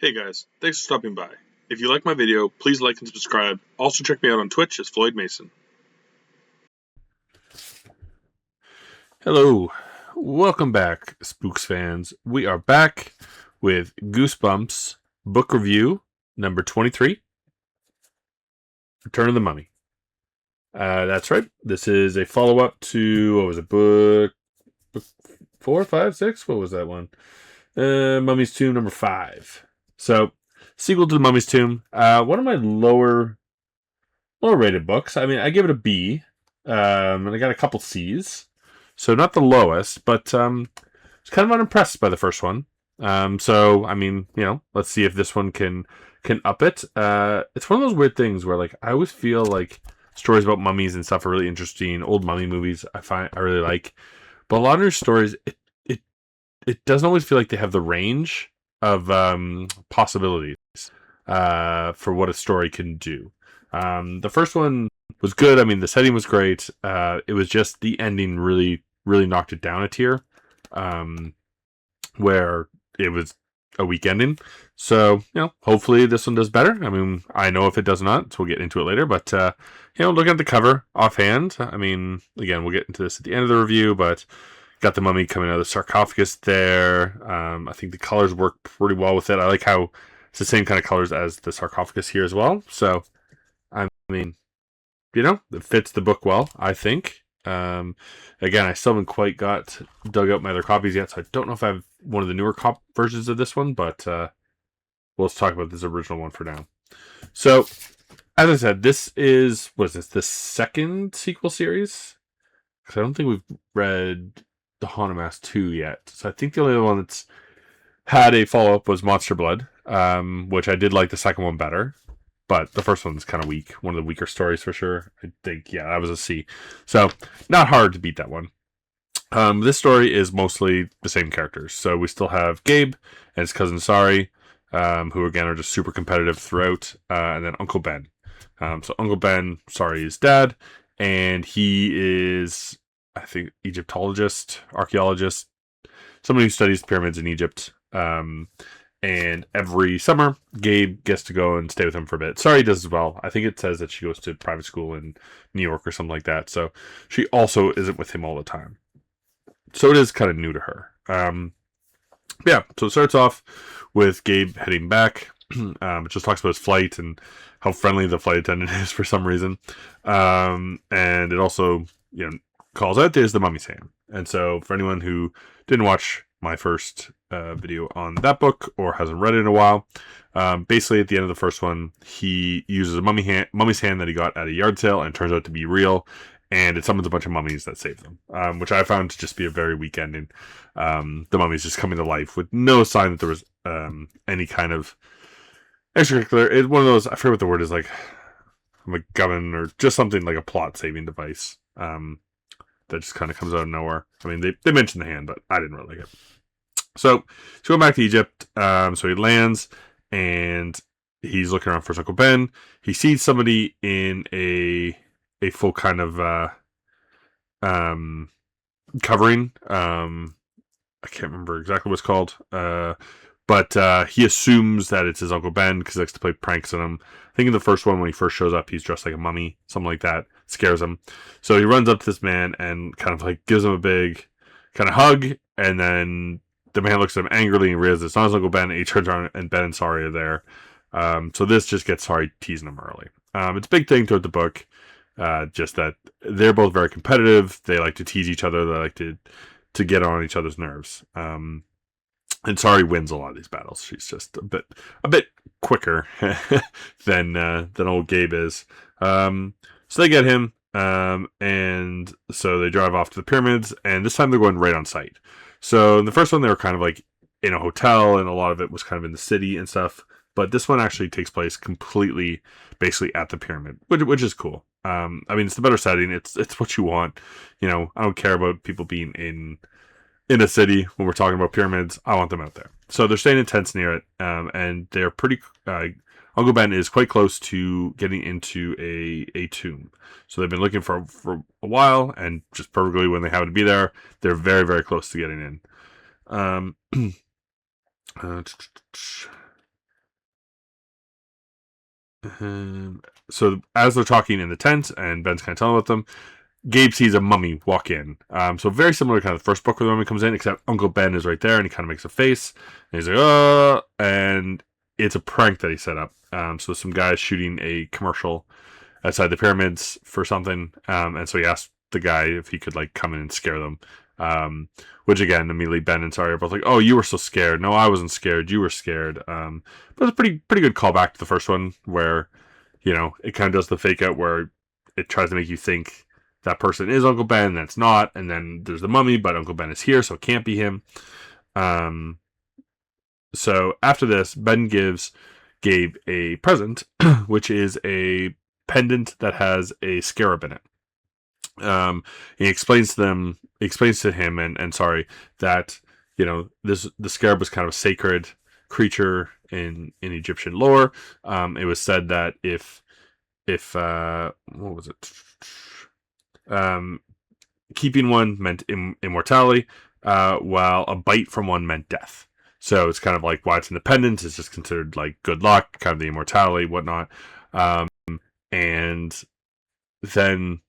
Hey guys, thanks for stopping by. If you like my video, please like and subscribe. Also check me out on Twitch as Floyd Mason. Hello, welcome back, Spooks fans. We are back with Goosebumps book review number 23, Return of the Mummy. That's right. This is a follow-up to, what was it, book 4, 5, 6? What was that one? Mummy's Tomb number 5. So, sequel to the Mummy's Tomb. One of my lower rated books. I mean, I give it a B, and I got a couple C's. So not the lowest, but I was kind of unimpressed by the first one. So I mean, let's see if this one can up it. It's one of those weird things where like I always feel like stories about mummies and stuff are really interesting. Old mummy movies I really like, but a lot of your stories it doesn't always feel like they have the range of possibilities for what a story can do. The first one was good. I mean, the setting was great. It was just the ending really knocked it down a tier, where it was a weak ending. So, hopefully this one does better. I mean, I know if it does not, so we'll get into it later. But, looking at the cover offhand, I mean, again, we'll get into this at the end of the review, but got the mummy coming out of the sarcophagus there. I think the colors work pretty well with it. I like how it's the same kind of colors as the sarcophagus here as well. So, I mean, it fits the book well, I think. Again, I still haven't quite dug out my other copies yet, so I don't know if I have one of the newer versions of this one, but let's talk about this original one for now. So, as I said, this is, the second sequel series? Because I don't think we've read The Haunted Mask 2 yet. So I think the only one that's had a follow-up was Monster Blood, which I did like the second one better. But the first one's kind of weak. One of the weaker stories for sure. I think, that was a C. So, not hard to beat that one. This story is mostly the same characters. So, we still have Gabe and his cousin Sari, who again are just super competitive throughout. And then Uncle Ben. So, Uncle Ben, Sari's dad, and he is, I think, Egyptologist, archaeologist, somebody who studies the pyramids in Egypt. And every summer, Gabe gets to go and stay with him for a bit. Sari does as well. I think it says that she goes to private school in New York or something like that. So she also isn't with him all the time. So it is kind of new to her. So it starts off with Gabe heading back. It just talks about his flight and how friendly the flight attendant is for some reason. And it also, calls out there's the mummy's hand. And so for anyone who didn't watch my first video on that book or hasn't read it in a while, basically at the end of the first one, he uses a mummy's hand that he got at a yard sale, and it turns out to be real, and it summons a bunch of mummies that save them, which I found to just be a very weak ending. The mummies just coming to life with no sign that there was any kind of extracurricular. It's one of those, I forget what the word is, like McGovern or just something like a plot saving device that just kind of comes out of nowhere. I mean, they mentioned the hand, but I didn't really like it. So he's going back to Egypt. So he lands and he's looking around for his Uncle Ben. He sees somebody in a full kind of covering. I can't remember exactly what it's called. But he assumes that it's his Uncle Ben because he likes to play pranks on him. I think in the first one, when he first shows up, he's dressed like a mummy, something like that. Scares him. So he runs up to this man and kind of like gives him a big kind of hug, and then the man looks at him angrily and realizes it's not his Uncle Ben, and he turns around and Ben and Sari are there. So this just gets Sari teasing him early. It's a big thing throughout the book, just that they're both very competitive. They like to tease each other. They like to get on each other's nerves. And Sari wins a lot of these battles. She's just a bit quicker than old Gabe is. So they get him, and so they drive off to the pyramids, and this time they're going right on site. So in the first one, they were kind of like in a hotel, and a lot of it was kind of in the city and stuff. But this one actually takes place completely, basically at the pyramid, which is cool. I mean, it's the better setting. It's what you want. I don't care about people being in a city when we're talking about pyramids. I want them out there. So they're staying in tents near it, and they're pretty. Uncle Ben is quite close to getting into a tomb. So they've been looking for a while, and just perfectly when they happen to be there, they're very, very close to getting in. So as they're talking in the tent, and Ben's kind of telling about them, Gabe sees a mummy walk in. So very similar to kind of the first book where the mummy comes in, except Uncle Ben is right there, and he kind of makes a face, and he's like, "Oh!" And it's a prank that he set up. So some guy is shooting a commercial outside the pyramids for something, and so he asked the guy if he could like come in and scare them. Which again, immediately Ben and Sari are both like, "Oh, you were so scared." No, I wasn't scared. You were scared. But it's a pretty good callback to the first one, where it kind of does the fake out where it tries to make you think that person is Uncle Ben, and that's not, and then there's the mummy, but Uncle Ben is here, so it can't be him. So after this, Ben gives Gabe a present, which is a pendant that has a scarab in it. He explains to him and sorry that the scarab was kind of a sacred creature in Egyptian lore. It was said that if what was it? Keeping one meant immortality, while a bite from one meant death. So it's kind of like why it's independent. It's just considered like good luck, kind of the immortality, whatnot. And then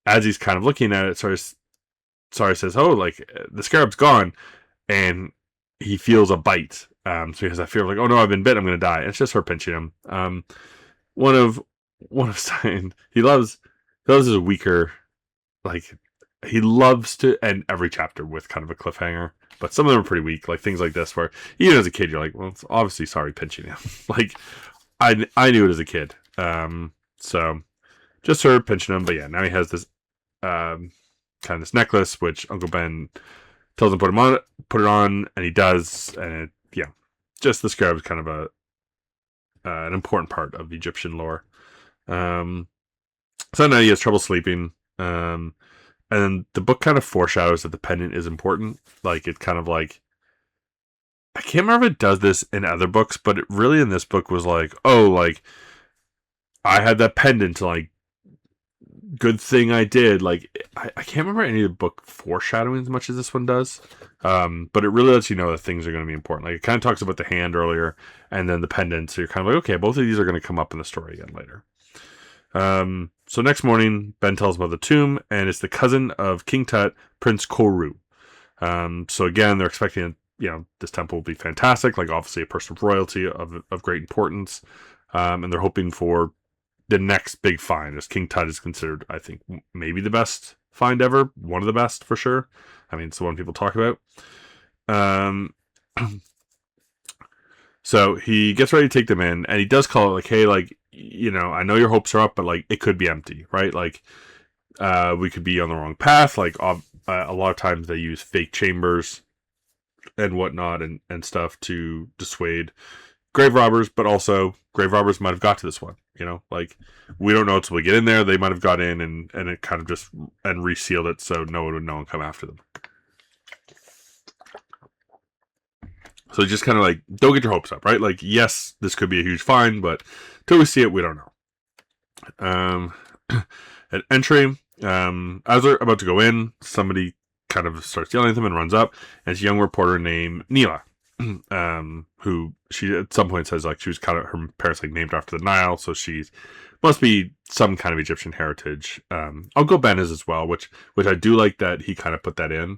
as he's kind of looking at it, Sorry says, "Oh, like the scarab's gone," and he feels a bite. So he has that fear of like, "Oh no, I've been bit. I'm gonna die." And it's just her pinching him. One of Stein, he loves his weaker, like he loves to end every chapter with kind of a cliffhanger. But some of them are pretty weak, like things like this, where even as a kid, you're like, "Well, it's obviously Sorry pinching him." Like I knew it as a kid. So just her pinching him, but yeah, now he has this kind of this necklace, which Uncle Ben tells him put it on, and he does, and just the scarab is kind of an important part of Egyptian lore. So now he has trouble sleeping, and the book kind of foreshadows that the pendant is important. Like it's kind of like I can't remember if it does this in other books, but it really in this book was like, oh, like I had that pendant, like good thing I did. Like I can't remember any of the book foreshadowing as much as this one does, but it really lets you know that things are going to be important. Like it kind of talks about the hand earlier, and then the pendant. So you're kind of like, okay, both of these are going to come up in the story again later. So next morning, Ben tells him about the tomb, and it's the cousin of King Tut, Prince Koru. So again, they're expecting this temple will be fantastic, like obviously a person of royalty of great importance, and they're hoping for the next big find, as King Tut is considered, I think, maybe the best find ever, one of the best for sure. I mean, it's the one people talk about. So he gets ready to take them in, and he does call it like, "Hey, like, I know your hopes are up, but like, it could be empty, right? Like, we could be on the wrong path. Like, a lot of times they use fake chambers and whatnot and stuff to dissuade grave robbers, but also grave robbers might have got to this one. Like we don't know until we get in there. They might have got in and it kind of just and resealed it so no one would know and come after them. So just kind of like don't get your hopes up, right? Like yes, this could be a huge find, but till we see it, we don't know. At entry, as they're about to go in, somebody kind of starts yelling at them and runs up, and it's a young reporter named Neela. Who she at some point says like she was kind of her parents like named after the Nile, so she must be some kind of Egyptian heritage. Uncle Ben is as well, which I do like that he kind of put that in.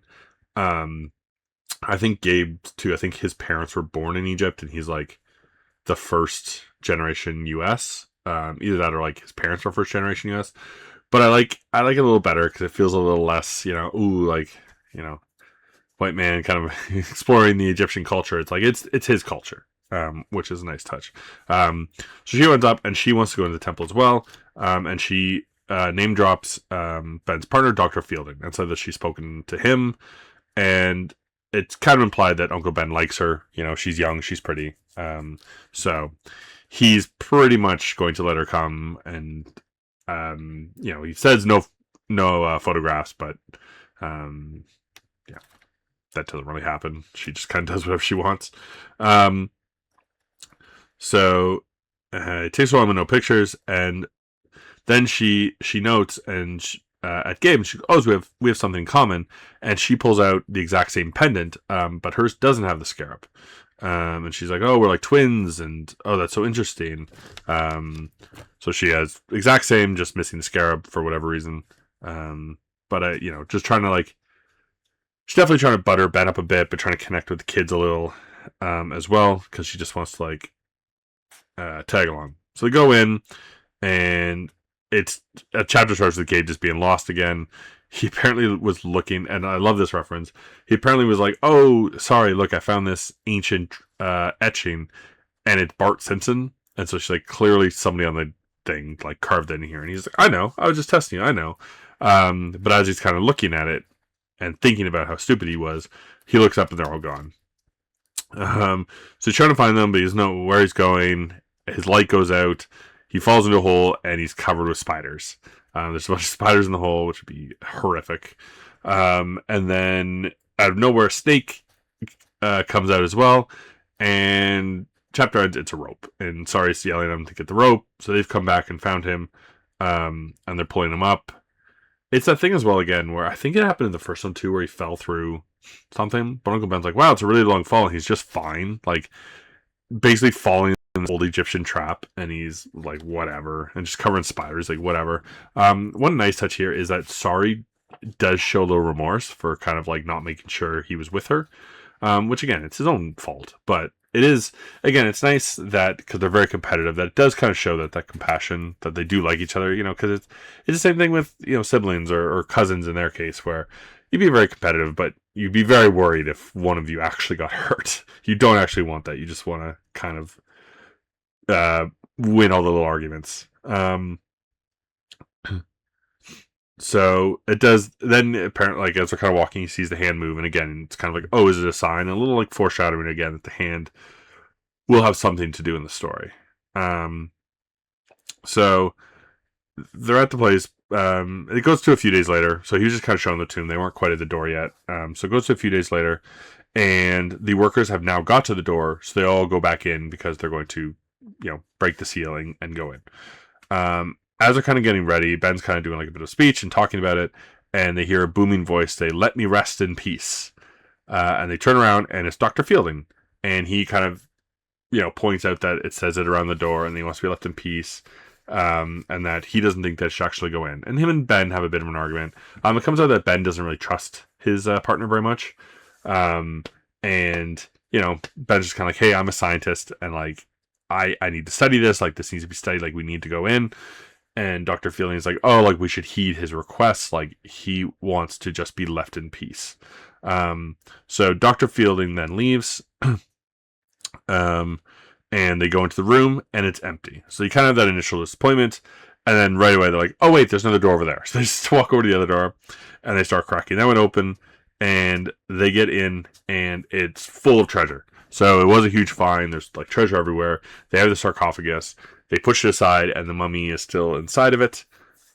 I think Gabe too. I think his parents were born in Egypt, and he's like the first generation U.S. Either that or like his parents were first generation U.S. But I like it a little better because it feels a little less, white man kind of exploring the Egyptian culture. It's like it's his culture, which is a nice touch. So she runs up and she wants to go into the temple as well, and she name drops Ben's partner, Dr. Fielding, and said that she's spoken to him, and it's kind of implied that Uncle Ben likes her. She's young, she's pretty, so he's pretty much going to let her come, and he says no photographs, but that doesn't really happen. She just kind of does whatever she wants. So it takes a while to no pictures, and then she notes and at Gabe, she goes, "Oh, we have something in common," and she pulls out the exact same pendant, but hers doesn't have the scarab. And she's like, "Oh, we're like twins," and oh, that's so interesting. So she has exact same, just missing the scarab for whatever reason. But just trying to like, she's definitely trying to butter Ben up a bit, but trying to connect with the kids a little, as well, because she just wants to like tag along. So they go in, and it's a chapter starts with Gabe just being lost again. He apparently was looking, and I love this reference. He apparently was like, "Oh, sorry, look, I found this ancient etching, and it's Bart Simpson." And so she's like, clearly somebody on the thing like carved in here, and he's like, "I know, I was just testing you, I know." But as he's kind of looking at it and thinking about how stupid he was, he looks up and they're all gone. So he's trying to find them, but he doesn't know where he's going. His light goes out. He falls into a hole, and he's covered with spiders. There's a bunch of spiders in the hole, which would be horrific. And then out of nowhere, a snake comes out as well. And chapter ends, it's a rope. And Sari's yelling at him to get the rope. So they've come back and found him. And they're pulling him up. It's that thing as well, again, where I think it happened in the first one too, where he fell through something. But Uncle Ben's like, wow, it's a really long fall, and he's just fine. Like, basically falling in the old Egyptian trap, and he's like, whatever, and just covering spiders, like, whatever. One nice touch here is that Sari does show a little remorse for kind of like not making sure he was with her, which again, it's his own fault, but it is, again, it's nice that because they're very competitive, that it does kind of show that compassion, that they do like each other, because it's the same thing with siblings or cousins in their case, where you'd be very competitive, but you'd be very worried if one of you actually got hurt. You don't actually want that. You just want to kind of win all the little arguments. So it does. Then apparently, like, as they're kind of walking, he sees the hand move, and again, it's kind of like, oh, is it a sign? And a little like foreshadowing again that the hand will have something to do in the story. So they're at the place. It goes to a few days later. So he was just kind of showing the tomb. They weren't quite at the door yet. So it goes to a few days later, and the workers have now got to the door, so they all go back in because they're going to, break the ceiling and go in. As they're kind of getting ready, Ben's kind of doing like a bit of speech and talking about it, and they hear a booming voice say, "Let me rest in peace." And they turn around, and it's Dr. Fielding, and he kind of, points out that it says it around the door, and he wants to be left in peace, and that he doesn't think that should actually go in. And him and Ben have a bit of an argument. It comes out that Ben doesn't really trust his partner very much, and Ben's just kind of like, "Hey, I'm a scientist, and like, I need to study this. Like, this needs to be studied. Like, we need to go in." And Dr. Fielding is like, "Oh, like, we should heed his requests. Like, he wants to just be left in peace." So Dr. Fielding then leaves, and they go into the room, and it's empty. So you kind of have that initial disappointment, and then right away they're like, "Oh wait, there's another door over there." So they just walk over to the other door, and they start cracking that one open, and they get in, and it's full of treasure. So it was a huge find. There's like treasure everywhere. They have the sarcophagus. They push it aside, and the mummy is still inside of it.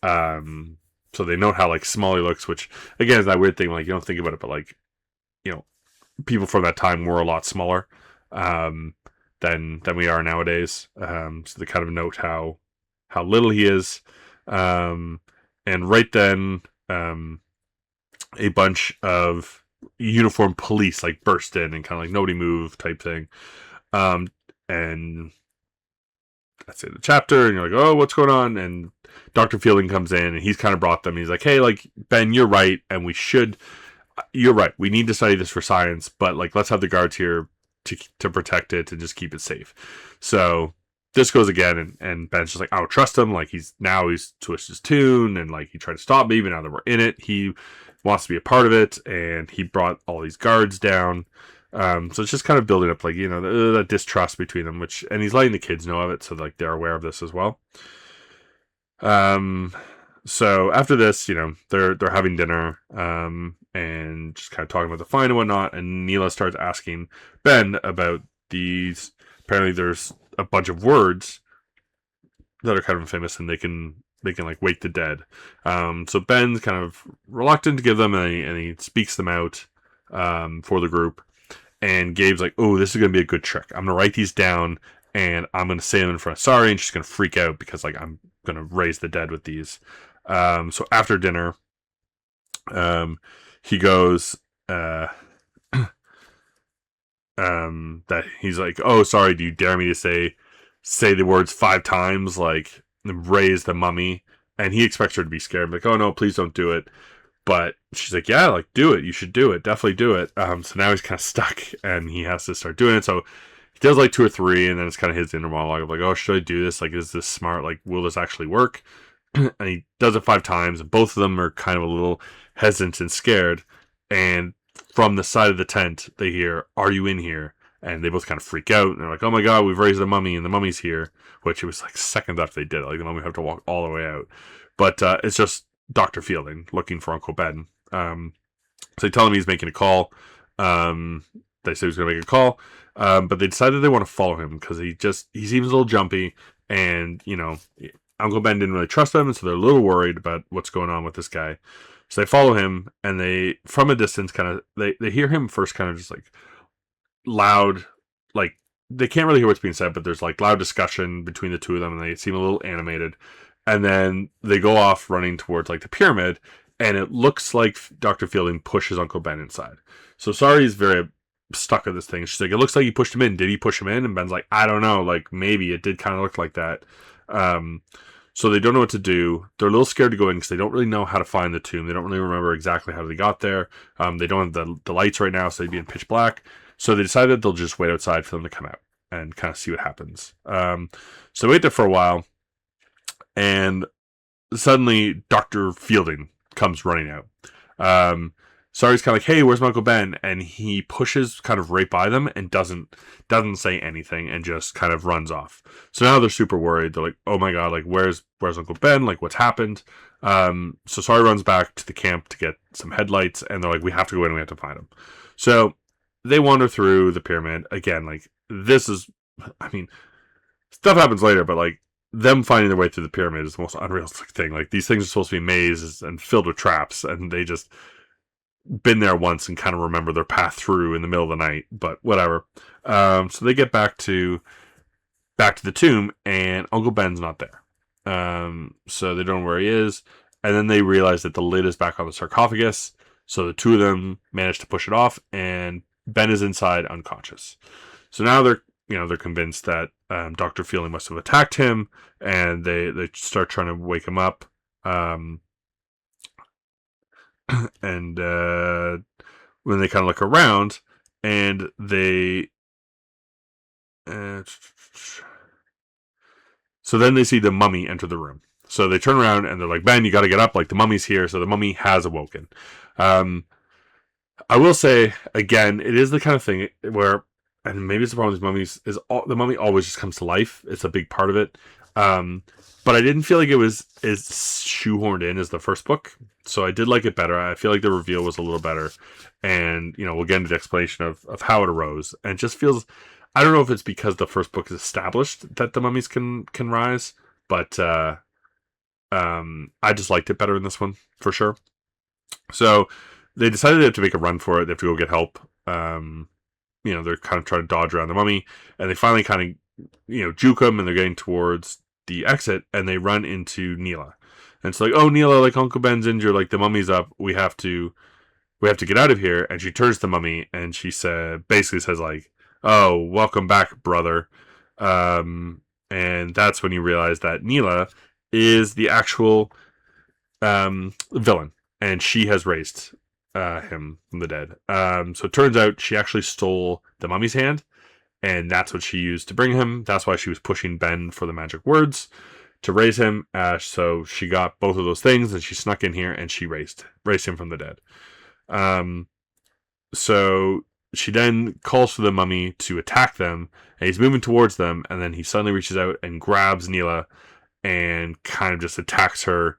So they note how like small he looks, which again is that weird thing. Like, you don't think about it, but like, people from that time were a lot smaller than we are nowadays. So they kind of note how little he is. And right then, a bunch of uniformed police like burst in and kind of like nobody move type thing. And that's it, the chapter, and you're like, "Oh, what's going on?" And Dr. Fielding comes in, and he's kind of brought them. He's like, "Hey, like, Ben, you're right, and you're right. We need to study this for science, but like, let's have the guards here to protect it and just keep it safe." So this goes again, and Ben's just like, "I don't trust him. Like, he's switched his tune, and like, he tried to stop me, but now that we're in it, he wants to be a part of it, and he brought all these guards down." So it's just kind of building up, like, that distrust between them, and he's letting the kids know of it, so like they're aware of this as well. So after this, they're having dinner, and just kind of talking about the find and whatnot, and Neela starts asking Ben about these. Apparently, there's a bunch of words that are kind of famous, and they can like wake the dead. So Ben's kind of reluctant to give them, and he speaks them out for the group. And Gabe's like, "Oh, this is gonna be a good trick. I'm gonna write these down, and I'm gonna say them in front of Sari, and she's gonna freak out because like I'm gonna raise the dead with these." So after dinner, he goes, that he's like, "Oh, sorry, do you dare me to say the words 5 times, like raise the mummy?" And he expects her to be scared, like, "Oh no, please don't do it." But she's like, "Yeah, like do it. You should do it. Definitely do it." So now he's kind of stuck, and he has to start doing it. So he does like 2 or 3, and then it's kind of his inner monologue of like, "Oh, should I do this? Like, is this smart? Like, will this actually work?" And he does it 5 times, and both of them are kind of a little hesitant and scared. And from the side of the tent, they hear, "Are you in here?" And they both kind of freak out, and they're like, "Oh my god, we've raised the mummy, and the mummy's here." Which it was like seconds after they did it, like the mummy have to walk all the way out. But it's just Dr. Fielding looking for Uncle Ben. So they tell him he's making a call. They say he's going to make a call, but they decided they want to follow him because he seems a little jumpy, and Uncle Ben didn't really trust him, and so they're a little worried about what's going on with this guy. So they follow him, and they from a distance kind of they hear him first, kind of just like loud, like they can't really hear what's being said, but there's like loud discussion between the two of them, and they seem a little animated. And then they go off running towards like the pyramid, and it looks like Dr. Fielding pushes Uncle Ben inside. So Sari's very stuck at this thing. She's like, "It looks like he pushed him in. Did he push him in?" And Ben's like, "I don't know. Like maybe it did kind of look like that." Um, so they don't know what to do. They're a little scared to go in because they don't really know how to find the tomb. They don't really remember exactly how they got there. They don't have the lights right now, so they'd be in pitch black. So they decided they'll just wait outside for them to come out and kind of see what happens. So wait there for a while, and suddenly Dr. Fielding comes running out. Sari's kind of like, "Hey, where's my Uncle Ben?" And he pushes kind of right by them and doesn't say anything and just kind of runs off. So now they're super worried. They're like, "Oh my god, like where's Uncle Ben? Like what's happened?" So Sari runs back to the camp to get some headlights, and they're like, "We have to go in and we have to find him." So they wander through the pyramid again. Like this is, I mean, stuff happens later, but like them finding their way through the pyramid is the most unrealistic thing. Like these things are supposed to be mazes and filled with traps, and they just been there once and kind of remember their path through in the middle of the night. But whatever. So they get back to the tomb, and Uncle Ben's not there. So they don't know where he is, and then they realize that the lid is back on the sarcophagus. So the two of them manage to push it off, and Ben is inside unconscious. So now they're convinced that Dr. Fielding must have attacked him, and they start trying to wake him up. And when they kind of look around, and they so then they see the mummy enter the room. So they turn around and they're like, "Ben, you got to get up! Like the mummy's here." So the mummy has awoken. I will say again, it is the kind of thing where, and maybe it's the problem with these mummies, is the mummy always just comes to life. It's a big part of it. But I didn't feel like it was as shoehorned in as the first book, so I did like it better. I feel like the reveal was a little better, and we'll get into the explanation of how it arose. And it just feels, I don't know if it's because the first book is established that the mummies can rise, but I just liked it better in this one for sure. So they decided they have to make a run for it. They have to go get help. They're kind of trying to dodge around the mummy, and they finally kind of juke them, and they're getting towards the exit, and they run into Neela. And it's like, "Oh, Neela, like Uncle Ben's injured, like the mummy's up. We have to get out of here." And she turns to the mummy, and she basically says like, "Oh, welcome back, brother." And that's when you realize that Neela is the actual villain, and she has raised him from the dead. So it turns out she actually stole the mummy's hand, and that's what she used to bring him. That's why she was pushing Ben for the magic words to raise him. So she got both of those things, and she snuck in here and she raised him from the dead. So she then calls for the mummy to attack them, and he's moving towards them, and then he suddenly reaches out and grabs Neela and kind of just attacks her,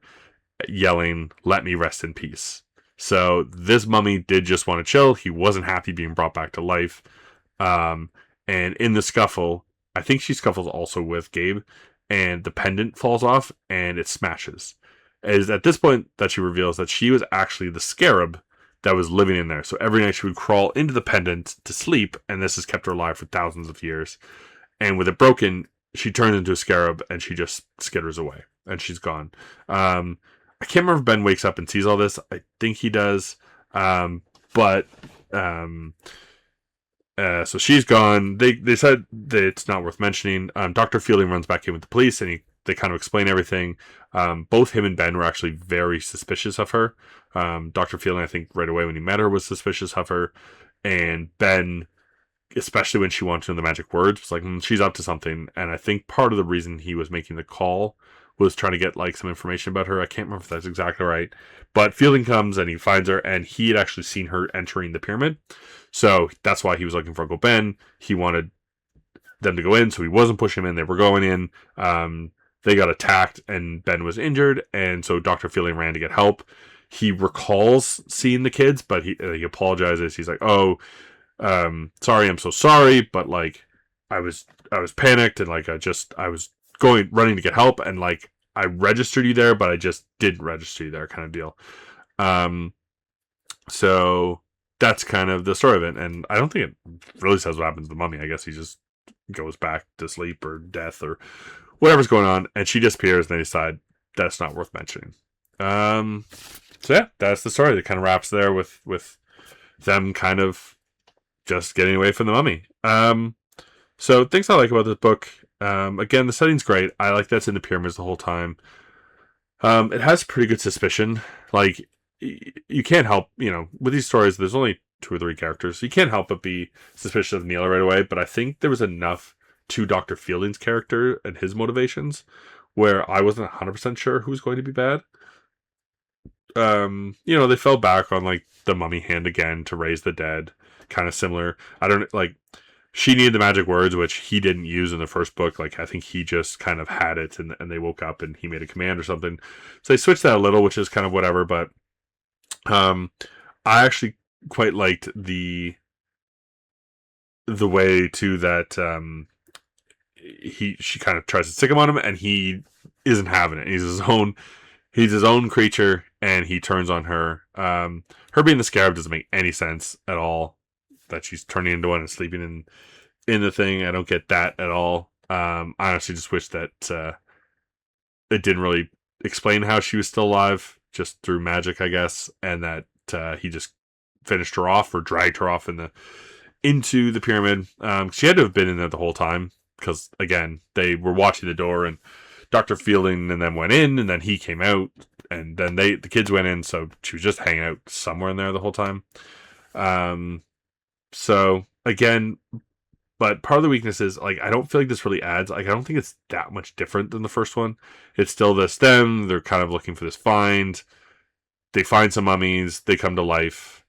yelling, "Let me rest in peace." So this mummy did just want to chill. He wasn't happy being brought back to life. And in the scuffle, I think she scuffles also with Gabe, and the pendant falls off and it smashes. It is at this point that she reveals that she was actually the scarab that was living in there. So every night she would crawl into the pendant to sleep, and this has kept her alive for thousands of years. And with it broken, she turns into a scarab and she just skitters away, and she's gone. I can't remember if Ben wakes up and sees all this. I think he does. But So she's gone. They said that it's not worth mentioning. Dr. Fielding runs back in with the police, and they kind of explain everything. Both him and Ben were actually very suspicious of her. Dr. Fielding, I think, right away when he met her, was suspicious of her, and Ben, especially when she wanted to know the magic words, was like, she's up to something. And I think part of the reason he was making the call was trying to get like some information about her. I can't remember if that's exactly right. But Fielding comes and he finds her, and he had actually seen her entering the pyramid. So that's why he was looking for Uncle Ben. He wanted them to go in, so he wasn't pushing them in. They were going in. They got attacked, and Ben was injured, and so Dr. Fielding ran to get help. He recalls seeing the kids, but he apologizes. He's like, "Oh, sorry, I'm so sorry, but like I was panicked, and like I was running to get help, and like I registered you there, but I just didn't register you there," kind of deal. So that's kind of the story of it, and I don't think it really says what happens to the mummy. I guess he just goes back to sleep or death or whatever's going on, and she disappears, and they decide that's not worth mentioning. So yeah, that's the story. That kind of wraps there with them kind of just getting away from the mummy. So things I like about this book. Again, the setting's great. I like that's in the pyramids the whole time. It has pretty good suspicion. Like you can't help, with these stories. There's only 2 or 3 characters, so you can't help but be suspicious of Neela right away. But I think there was enough to Dr. Fielding's character and his motivations where I wasn't 100% sure who was going to be bad. They fell back on like the mummy hand again to raise the dead, kind of similar. I don't like. She needed the magic words, which he didn't use in the first book. Like, I think he just kind of had it, and they woke up and he made a command or something. So they switched that a little, which is kind of whatever. But I actually quite liked the way to that she kind of tries to stick him on him, and he isn't having it. He's his own creature, and he turns on her. Her being the scarab doesn't make any sense at all. That she's turning into one and sleeping in the thing. I don't get that at all. I honestly just wish that it didn't really explain how she was still alive, just through magic, I guess, and that he just finished her off or dragged her off into the pyramid. She had to have been in there the whole time because, again, they were watching the door, and Dr. Fielding and them went in, and then he came out, and then the kids went in, so she was just hanging out somewhere in there the whole time. So again, but part of the weakness is like I don't feel like this really adds. Like I don't think it's that much different than the first one. It's still them. They're kind of looking for this find. They find some mummies. They come to life.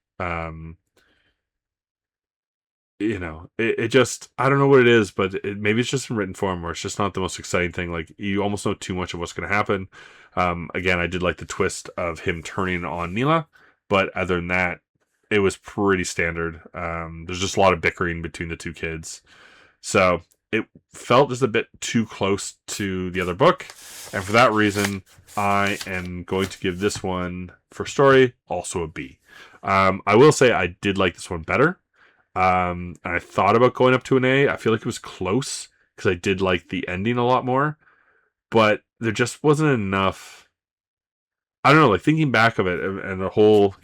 It just I don't know what it is, but maybe it's just in written form where it's just not the most exciting thing. Like you almost know too much of what's going to happen. Again, I did like the twist of him turning on Neela, but other than that, it was pretty standard. There's just a lot of bickering between the 2 kids. So it felt just a bit too close to the other book. And for that reason, I am going to give this one, for story, also a B. I will say I did like this one better. And I thought about going up to an A. I feel like it was close because I did like the ending a lot more. But there just wasn't enough. I don't know, like thinking back of it and the whole,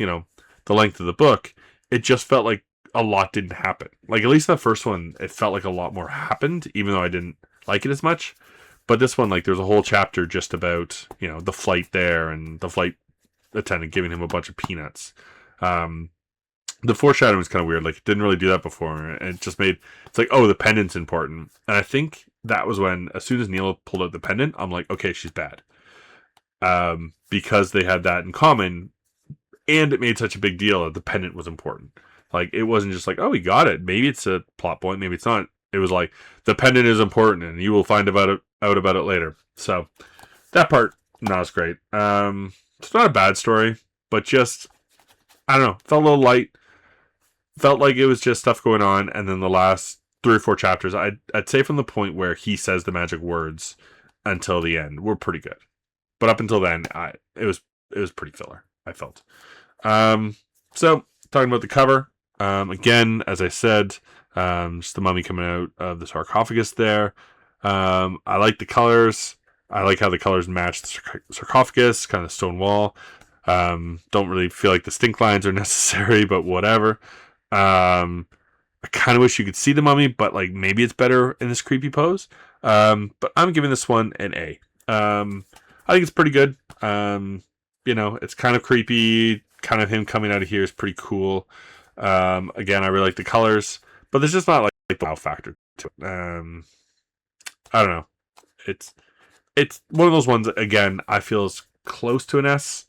the length of the book, it just felt like a lot didn't happen. Like at least the first one, it felt like a lot more happened, even though I didn't like it as much. But this one, like there's a whole chapter just about, the flight there and the flight attendant giving him a bunch of peanuts. The foreshadowing was kind of weird. Like it didn't really do that before. And it just it's like, oh, the pendant's important. And I think that was when, as soon as Neela pulled out the pendant, I'm like, okay, she's bad. Because they had that in common. And it made such a big deal that the pendant was important. Like, it wasn't just like, oh, he got it. Maybe it's a plot point. Maybe it's not. It was like, the pendant is important, and you will find out about it later. So, that part, not as great. It's not a bad story, but just, I don't know, felt a little light. Felt like it was just stuff going on, and then the last 3 or 4 chapters, I'd say from the point where he says the magic words until the end, were pretty good. But up until then, it was pretty filler, I felt. So talking about the cover, again, as I said, just the mummy coming out of the sarcophagus there. I like the colors. I like how the colors match the sarcophagus, kind of stone wall. Don't really feel like the stink lines are necessary, but whatever. I kind of wish you could see the mummy, but like maybe it's better in this creepy pose. But I'm giving this one an A. I think it's pretty good. It's kind of creepy. Kind of him coming out of here is pretty cool. Again, I really like the colors, but there's just not like the wow factor to it. I don't know. It's one of those ones. Again, I feel is close to an S.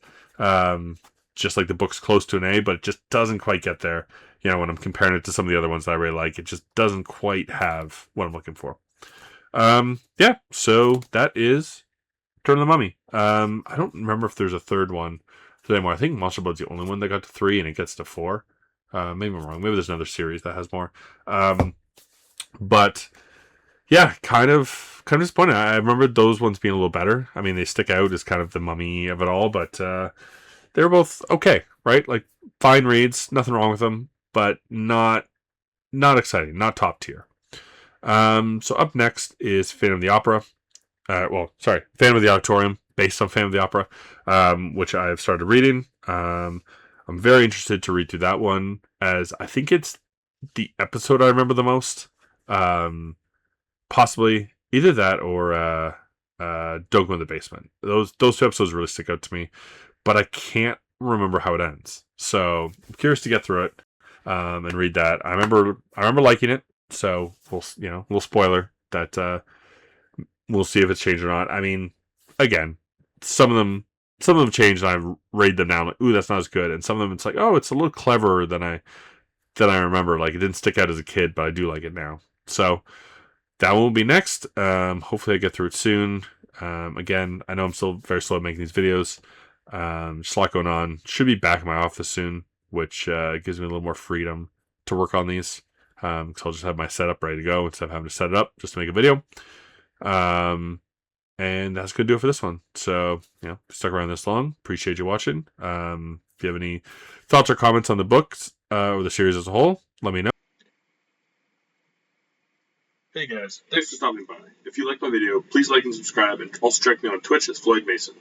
Just like the book's close to an A, but it just doesn't quite get there. When I'm comparing it to some of the other ones that I really like, it just doesn't quite have what I'm looking for. Yeah, so that is Turn of the Mummy. I don't remember if there's a third one anymore. I think Monster Blood's the only one that got to 3 and it gets to 4. Maybe I'm wrong. Maybe there's another series that has more. But yeah, kind of disappointed. I remember those ones being a little better. I mean, they stick out as kind of the mummy of it all, but they were both okay, right? Like fine reads, nothing wrong with them, but not exciting, not top tier. So up next is Phantom of the Opera. Phantom of the Auditorium, based on Phantom of the Opera, which I've started reading. I'm very interested to read through that one, as I think it's the episode I remember the most. Possibly either that or Dogma in the Basement. Those two episodes really stick out to me, but I can't remember how it ends. So I'm curious to get through it and read that. I remember liking it, so we'll spoiler that. We'll see if it's changed or not. I mean, again, some of them changed, and I read them now. I'm like, ooh, that's not as good. And some of them, it's like, oh, it's a little cleverer than I remember. Like, it didn't stick out as a kid, but I do like it now. So that one will be next. Hopefully, I get through it soon. Again, I know I'm still very slow at making these videos. Just a lot going on. Should be back in my office soon, which gives me a little more freedom to work on these. Because I'll just have my setup ready to go instead of having to set it up just to make a video. And that's going to do it for this one. So, stuck around this long. Appreciate you watching. If you have any thoughts or comments on the books or the series as a whole, let me know. Hey guys, thanks for stopping by. If you like my video, please like and subscribe, and also check me on Twitch as Floyd Mason.